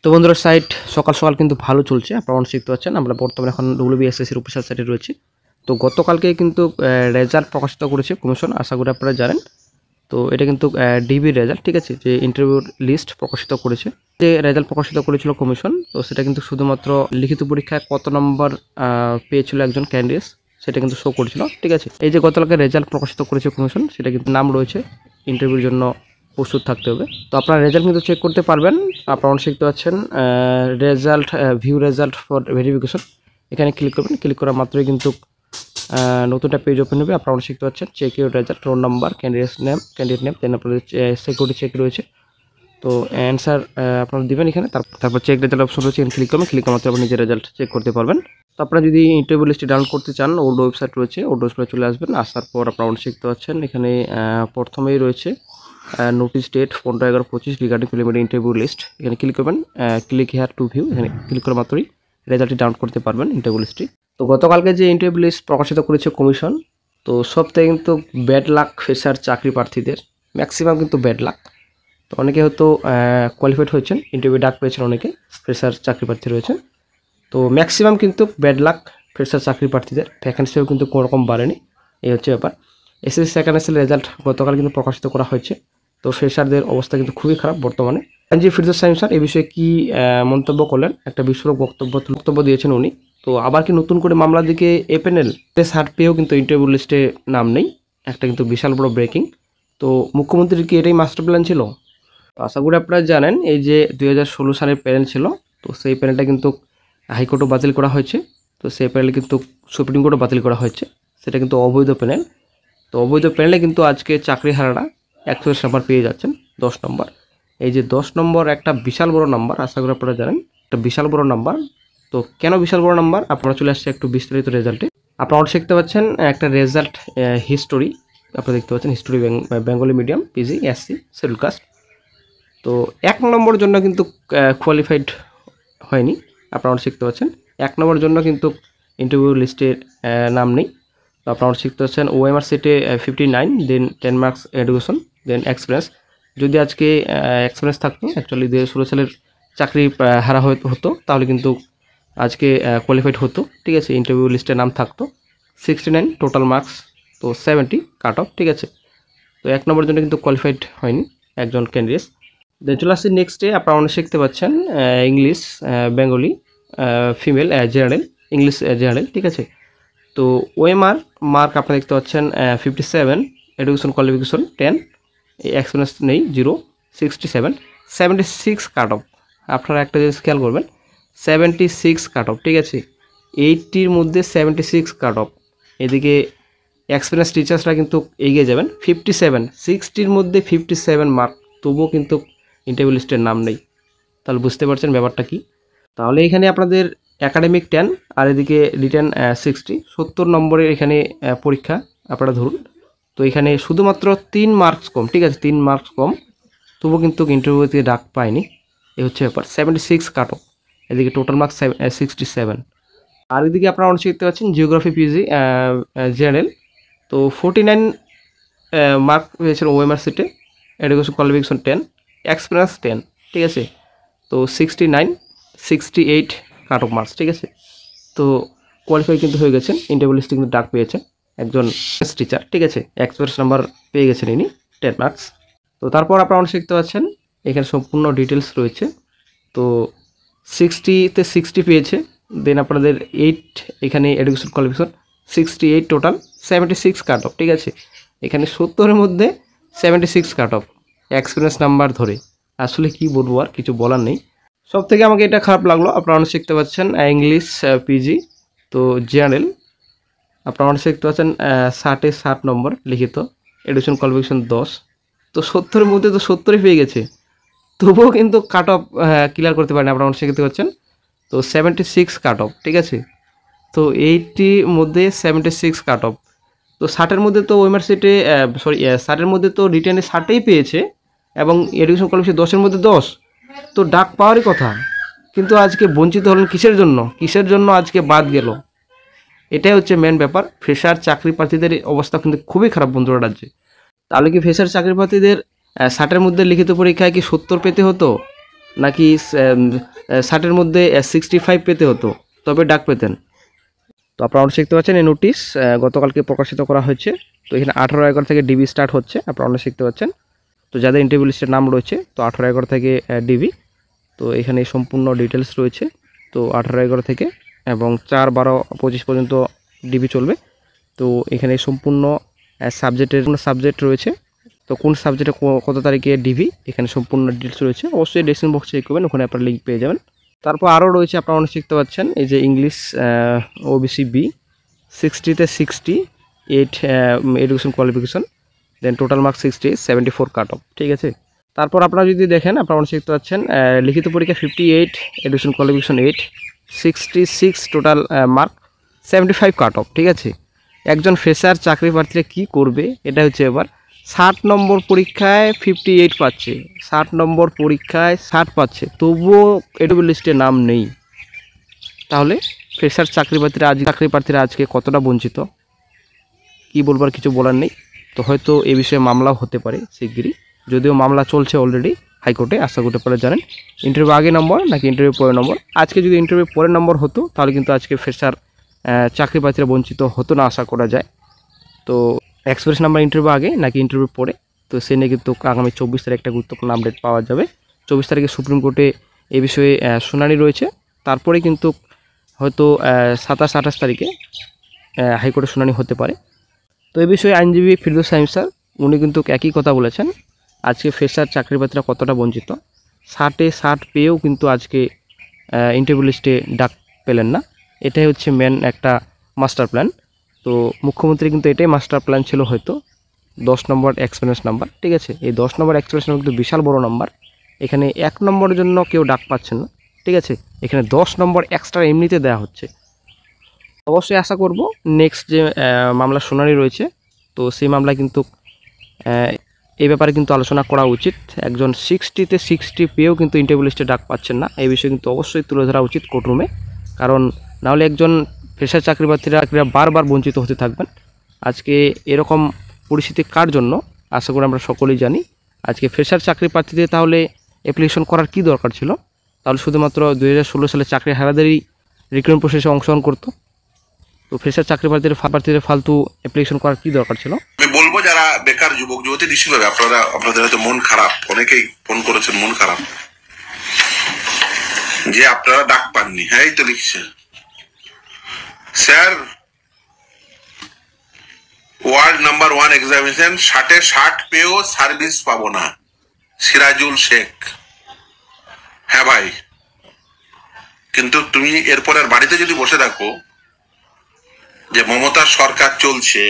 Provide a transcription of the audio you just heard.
তো বন্ধুরা সাইট সকাল সকাল কিন্তু ভালো চলছে, আপনারা অনেক শিখতে পাচ্ছেন। আমরা বর্তমানে এখন ডব্লিউবিএসএসসির অফিসিয়াল সাইটে রয়েছি। তো গতকালকে কিন্তু রেজাল্ট প্রকাশিত করেছে কমিশন, আশা করি আপনারা জানেন। তো এটা কিন্তু ডিবি রেজাল্ট, ঠিক আছে, যে ইন্টারভিউর লিস্ট প্রকাশিত করেছে, যে রেজাল্ট প্রকাশিত করেছিল কমিশন। তো সেটা কিন্তু শুধুমাত্র লিখিত পরীক্ষায় কত নম্বর পেয়েছিল একজন ক্যান্ডিডেট সেটা কিন্তু শো করেছিল, ঠিক আছে। এই যে গতকালকে রেজাল্ট প্রকাশিত করেছে কমিশন, সেটা কিন্তু নাম রয়েছে, ইন্টারভিউর জন্য প্রস্তুত থাকতে হবে। তো আপনারা রেজাল্ট কিন্তু চেক করতে পারবেন। আপনারা অনেক শিখতে পাচ্ছেন result, view result for verification, এখানে ক্লিক করবেন। ক্লিক করা মাত্রই কিন্তু নতুনটা পেজ ওপেন হবে। আপনারা শিখতে পাচ্ছেন check your result, roll number, candidate name, then আপনাদের সিকিউরিটি চেক রয়েছে। তো অ্যান্সার আপনারা দিবেন এখানে, তারপর চেক রেজাল্ট অপশন রয়েছে, এখানে ক্লিক করবেন। ক্লিক করা মাত্র আপনি নিজের রেজাল্ট চেক করতে পারবেন। তো আপনারা যদি ইন্টারভিউ লিস্টটি ডাউনলোড করতে চান, ওল্ড ওয়েবসাইট রয়েছে, ওল্ড ওয়েবসাইটে চলে আসবেন। আসার পর আপনারা অনেক শিখতে পাচ্ছেন এখানে প্রথমেই রয়েছে notice date 15/11/25 regarding preliminary interview list, এখানে ক্লিক করবেন। ক্লিক হেয়ার টু ভিউ, এখানে ক্লিক করা মাত্রই রেজাল্টটি ডাউনলোড করতে পারবেন, ইন্টারভিউ লিস্টটি। তো গতকালকে যে ইন্টারভিউ লিস্ট প্রকাশিত করেছে কমিশন, তো সবথেকে কিন্তু ব্যাড লাক ফ্রেশার চাকরি প্রার্থীদের, ম্যাক্সিমাম কিন্তু ব্যাড লাক। তো অনেকে হয়তো কোয়ালিফাইড হয়েছেন, ইন্টারভিউ ডাক পেয়েছেন, অনেকে ফ্রেশার চাকরি প্রার্থী রয়েছেন। তো ম্যাক্সিমাম কিন্তু ব্যাড লাক ফ্রেশার চাকরি প্রার্থীদের, ভ্যাকেন্সিও কিন্তু কোনো রকম বাড়েনি, এই হচ্ছে ব্যাপার। এসএসসি সেকেন্ড এসএসসি রেজাল্ট গতকাল কিন্তু প্রকাশিত করা হয়েছে। তো ফ্রেশারদের অবস্থা কিন্তু খুবই খারাপ বর্তমানে। এনজি ফিরদৌস সাইম স্যার এই বিষয়ে কি মন্তব্য করলেন, একটা বিস্ফোরক বক্তব্য দিয়েছেন উনি। তো আবার কি নতুন করে মামলা দিকে এ প্যানেল সার্ট পেয়েও কিন্তু ইন্টারভিউ লিস্টে নাম নেই, একটা কিন্তু বিশাল বড় ব্রেকিং। তো মুখ্যমন্ত্রীর কি এটাই মাস্টার প্ল্যান ছিল? আশা করি আপনারা জানেন এই যে 2016 সালের প্যানেল ছিল, তো সেই প্যানেলটা কিন্তু হাইকোর্টও বাতিল করা হয়েছে। তো সেই প্যানেল কিন্তু সুপ্রিম কোর্টও বাতিল করা হয়েছে, সেটা কিন্তু অবৈধ প্যানেল। তো অবৈধ প্যানেলে কিন্তু আজকে চাকরি হারারা 110 নাম্বার পেয়ে যাচ্ছেন, 10 নম্বর। এই যে 10 নম্বর একটা বিশাল বড় নাম্বার, আশা করি আপনারা জানেন একটা বিশাল বড় নাম্বার। তো কেন বিশাল বড় নাম্বার, আপনারা চলে আসছে একটু বিস্তারিত রেজাল্টে। আপনারা দেখতে পাচ্ছেন একটা রেজাল্ট হিস্টোরি, আপনারা দেখতে পাচ্ছেন history Bengali medium PG SC schedule caste. তো 1 নম্বরের জন্য কিন্তু কোয়ালিফাইড হয়নি, আপনারা শিখতে পাচ্ছেন 1 নম্বরের জন্য কিন্তু ইন্টারভিউ লিস্টের নাম নেই। তো আপনারা শিখতে পাচ্ছেন ওএমআর সিটে 59, দেন 10 মার্কস এডুকেশন, দেন এক্সপিরিয়েন্স। যদি আজকে এক্সপিরিয়েন্স থাকতো, অ্যাকচুয়ালি 2016 সালের চাকরি হারা হতো, তাহলে কিন্তু আজকে কোয়ালিফাইড হতো, ঠিক আছে, ইন্টারভিউ লিস্টে নাম থাকতো। 69 টোটাল মার্কস, তো 70 কাট অফ, ঠিক আছে। তো 1 নম্বরের জন্য কিন্তু কোয়ালিফাইড হয়নি একজন ক্যান্ডিডেট। দেন চলে আসছি নেক্সটে, আপনারা অনেক শিখতে পাচ্ছেন English Bengali female general, English general, ঠিক আছে। তো ওএমআর মার্ক আপনারা দেখতে পাচ্ছেন 57, এডুকেশন কোয়ালিফিকেশন 10, এক্সপিরিয়েন্স নেই 0, 67, 76 কাট অফ। আপনারা একটা জিনিস খেয়াল করবেন, 76 কাট অফ, ঠিক আছে। 80-র মধ্যে 76 কাট অফ। এদিকে এক্সপিরিয়েন্স টিচার্সরা কিন্তু এগিয়ে যাবেন 57, 60-র মধ্যে 57 মার্ক, তবুও কিন্তু ইন্টারভিউ লিস্টের নাম নেই। তাহলে বুঝতে পারছেন ব্যাপারটা কি। তাহলে এখানে আপনাদের একাডেমিক 10 আর এদিকে রিটেন 60, 70 নম্বরের এখানে পরীক্ষা আপনারা ধরুন। তো এখানে শুধুমাত্র 3 মার্কস কম, ঠিক আছে, 3 মার্কস কম, তবুও কিন্তু ইন্টারভিউতে ডাক পায়নি, এই হচ্ছে ব্যাপার। 76 কাট অফ, এদিকে টোটাল মার্কস 67। আর এদিকে আপনারা অনেক শিখতে পাচ্ছেন জিওগ্রাফি পিজি জেনারেল। তো 49 মার্ক পেয়েছেন ওএমআর সিটে, এডুকেশন কোয়ালিফিকেশন 10, এক্সপিরিয়েন্স 10, ঠিক আছে। তো 69, 68 কাট অফ মার্কস, ঠিক আছে। তো কোয়ালিফাই কিন্তু হয়ে গেছেন, ইন্টারভিউ লিস্টে কিন্তু ডাক পেয়েছেন একজন টিচার, ঠিক আছে, এক্সপিরিয়েন্স নাম্বার পেয়ে গেছেন ইনি 10 মার্কস। তো তারপর আপনারা অনেক শিখতে পাচ্ছেন এখানে সম্পূর্ণ ডিটেলস রয়েছে। তো 60-তে 60 পেয়েছে, দেন আপনাদের 8 এখানে এডুকেশন কোয়ালিফিকেশন 68 টোটাল 76 কাট অফ, ঠিক আছে। এখানে 70-এর মধ্যে 76 কাট অফ এক্সপিরিয়েন্স নাম্বার ধরে। আসলে কি বলবো, আর কিছু বলার নেই। সব থেকে আমাকে এটা খারাপ লাগলো, আপনারা অনেক শিখতে পাচ্ছেন ইংলিশ পিজি, তো জেনারেল আপনারা অনেক শিখতে পাচ্ছেন 60-এ 60 নম্বর লিখিত, এডুকেশন কোয়ালিফিকেশন 10। তো 70-এর মধ্যে তো 70-ই পেয়ে গেছে, তবুও কিন্তু কাট অফ ক্লিয়ার করতে পারেন, আপনারা অনেক শিখতে পাচ্ছেন। তো 76 কাট অফ, ঠিক আছে। তো 80-র মধ্যে 76 কাট অফ। তো 60-এর মধ্যে তো ওএমআর সিটে 60-এর মধ্যে তো রিটেনে 60-এই পেয়েছে, এবং এডুকেশন কোয়ালিফিকেশন 10-এর মধ্যে 10, তো ডাক পাওয়ারই কথা। কিন্তু আজকে বঞ্চিত হলেন কিসের জন্য আজকে বাদ গেল, এটাই হচ্ছে মেন ব্যাপার। ফ্রেশার চাকরি প্রার্থীদের অবস্থা কিন্তু খুবই খারাপ বন্ধুরা রাজ্যে। তাহলে কি ফ্রেশার চাকরি প্রার্থীদের 60-এর মধ্যে লিখিত পরীক্ষায় কি 70 পেতে হতো? নাকি 60-এর মধ্যে 65 পেতে হতো তবে ডাক পেতেন? তো আপনারা অনেক শিখতে পাচ্ছেন এই নোটিশ গতকালকে প্রকাশিত করা হয়েছে। তো এখানে 18/11 থেকে ডিবি স্টার্ট হচ্ছে, আপনারা অনেক শিখতে পাচ্ছেন। তো যাদের ইন্টারভিউ লিস্টের নাম রয়েছে তো 18/11 থেকে ডিবি, তো এখানে সম্পূর্ণ ডিটেলস রয়েছে। তো 18/11 থেকে এবং 4/12/25 পর্যন্ত ডিবি চলবে। তো এখানে সম্পূর্ণ সাবজেক্ট রয়েছে। তো কোন সাবজেক্টে কত তারিখে ডিবি এখানে সম্পূর্ণ ডিটেলস রয়েছে। অবশ্যই ডেসক্রিপশন বক্সে চেক করবেন, ওখানে আপনারা লিঙ্ক পেয়ে যাবেন। তারপর আরও রয়েছে, আপনারা অনেক শিখতে পাচ্ছেন এই যে ইংলিশ ওবিসি বি 60-তে 68 education qualification, then total marks 60, 74 cut off, ঠিক আছে। তারপর আপনারা যদি দেখেন, আপনারা অনেক শিখতে পাচ্ছেন লিখিত পরীক্ষা 58, এডুকেশন কোয়ালিফিকেশন 8, 66 টোটাল মার্ক, 75 কাট অফ, ঠিক আছে। একজন ফ্রেশার চাকরি প্রার্থীরা কী করবে এটা হচ্ছে এবার 60 নম্বর পরীক্ষায় 58 পাচ্ছে, 60 নম্বর পরীক্ষায় 60 পাচ্ছে, তবুও এডুকেশন লিস্টে নাম নেই। তাহলে ফ্রেশার চাকরি প্রার্থীরা আজকে কতটা বঞ্চিত, কি বলবার কিছু বলার নেই। তো হয়তো এ বিষয়ে মামলাও হতে পারে শিগগিরই, যদিও মামলা চলছে অলরেডি হাইকোর্টে, আশা করতে পারে জানেন। ইন্টারভিউ আগে নম্বর নাকি ইন্টারভিউ পরে নম্বর? আজকে যদি ইন্টারভিউ পরে নম্বর হতো তাহলে কিন্তু আজকে ফ্রেশার চাকরি প্রার্থীরা বঞ্চিত হতো না আশা করা যায়। তো এক্সপ্রেস নাম্বার ইন্টারভিউ আগে নাকি ইন্টারভিউ পরে, তো সে নিয়ে কিন্তু আগামী 24 তারিখ একটা গুরুত্বপূর্ণ আপডেট পাওয়া যাবে। 24 তারিখে সুপ্রিম কোর্টে এ বিষয়ে শুনানি রয়েছে, তারপরে কিন্তু হয়তো 27-28 তারিখে হাইকোর্টে শুনানি হতে পারে। তো এই বিষয়ে আইনজীবী ফিরদৌস সাহিম স্যার উনি কিন্তু একই কথা বলেছেন, আজকে ফ্রেশার চাকরি প্রার্থীরা কতটা বঞ্চিত, 60-এ 60 পেয়েও কিন্তু আজকে ইন্টারভিউ লিস্টে ডাক পেলেন না। এটাই হচ্ছে মেন একটা মাস্টার প্ল্যান। তো মুখ্যমন্ত্রী কিন্তু এটাই মাস্টার প্ল্যান ছিল হয়তো, 10 নম্বর এক্সপিরিয়েন্স নাম্বার, ঠিক আছে। এই 10 নম্বর এক্সপিরিয়েন্স নাম্বার কিন্তু বিশাল বড় নাম্বার। এখানে 1 নম্বরের জন্য কেউ ডাক পাচ্ছেন না, ঠিক আছে। এখানে 10 নম্বর এক্সট্রা এমনিতে দেওয়া হচ্ছে। অবশ্যই আশা করব নেক্সট যে মামলার শুনানি রয়েছে, তো সেই মামলায় কিন্তু এই ব্যাপারে কিন্তু আলোচনা করা উচিত। একজন 60-তে 60 পেয়েও কিন্তু ইন্টারভিউ লিস্টে ডাক পাচ্ছেন না, এই বিষয়ে কিন্তু অবশ্যই তুলে ধরা উচিত কোর্টরুমে। কারণ নাহলে একজন ফ্রেশার চাকরি প্রার্থীরা বারবার বঞ্চিত হতে থাকবেন। আজকে এরকম পরিস্থিতি কার জন্য আশা করি আমরা সকলেই জানি। আজকে ফ্রেশার চাকরি প্রার্থীদের তাহলে অ্যাপ্লিকেশন করার কি দরকার ছিল? তাহলে শুধুমাত্র 2016 সালে চাকরি হারাদেরই রিক্রুটমেন্ট প্রসেসে অংশগ্রহণ করতো। তো ফ্রেশার চাকরি প্রার্থীদের ফালতু অ্যাপ্লিকেশন করার কি দরকার ছিল? আমি বলবো যারা বেকার যুবক যুবতী নিশ্চিতভাবে আপনাদের হয়তো মন খারাপ, অনেকেই ফোন করেছেন মন খারাপ যে আপনারা ডাক পাননি। হ্যাঁ, এই তো লিখছে স্যার, ওয়ার্ল্ড নাম্বার 1 এক্সামিনেশন 60-এ 60 পেয়েও সার্ভিস পাবো না, সিরাজুল শেখ। হ্যাঁ ভাই, কিন্তু তুমি এরপর আর বাড়িতে যদি বসে থাকো যে মমতার সরকার চলছে,